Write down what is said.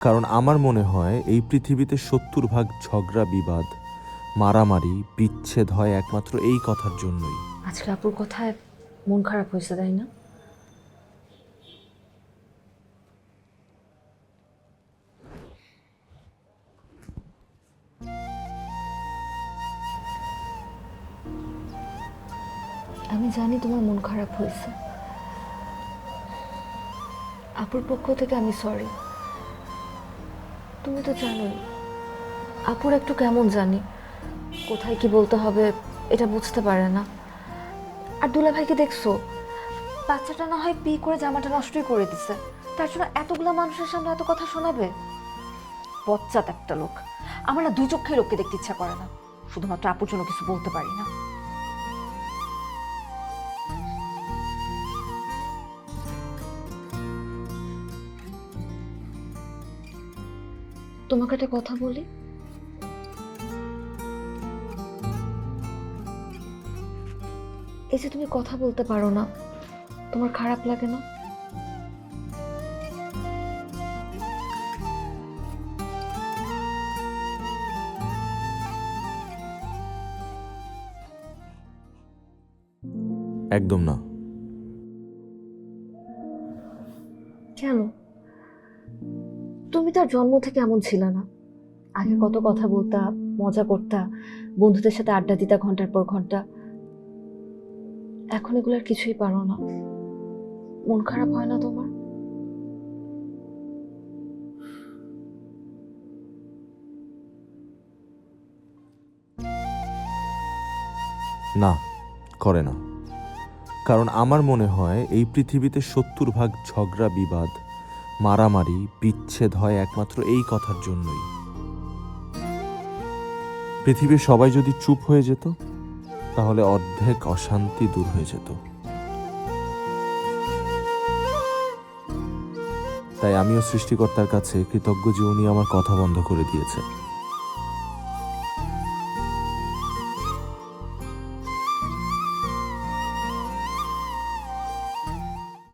কারণ আমার মনে হয় এই পৃথিবীতে ৭০ ভাগ ঝগড়া বিবাদ মারামারি বিচ্ছেদ হয় একমাত্র এই কথার জন্যই। আজকে আপুর কথায় মন খারাপ হয়েছে, তাই না? আমি জানি তোমার মন খারাপ হয়েছে। আপুর পক্ষ থেকে আমি সরি। তুমি তো জানোই আপুর একটু কেমন জানি, কোথায় কি বলতে হবে এটা বুঝতে পারে না। আর দুলা ভাইকে দেখছো, বাচ্চাটা না হয় পি করে জামাটা নষ্টই করে দিছে, তার জন্য এতগুলা মানুষের সামনে এত কথা শোনাবে? বচ্চাত একটা লোক। আমার না দুই চোখে লোককে দেখতে ইচ্ছা করে না, শুধুমাত্র আপুর জন্য কিছু বলতে পারি না। তোমাকে একটা কথা বলি, এই যে তুমি কথা বলতে পারো না, তোমার খারাপ লাগে না? একদম না। কেন? তুমি তার জন্ম থেকে এমন ছিল না। আগে কত কথা বলতা, মজা করতা, বন্ধুদের সাথে আড্ডা দিতা ঘন্টার পর ঘন্টা। এখন এগুলোর কিছুই পারো না। মন খারাপ হয় না তোমার? না, করে না। কারণ আমার মনে হয় এই পৃথিবীতে ৭০ ভাগ ঝগড়া বিবাদ মারামারি বিচ্ছেদ হয় একমাত্র এই কথার জন্যই। পৃথিবীর সবাই যদি চুপ হয়ে যেত তাহলে অর্ধেক অশান্তি দূর হয়ে যেত। তাই আমিও সৃষ্টিকর্তার কাছে কৃতজ্ঞ যে উনি আমার কথা বন্ধ করে দিয়েছে।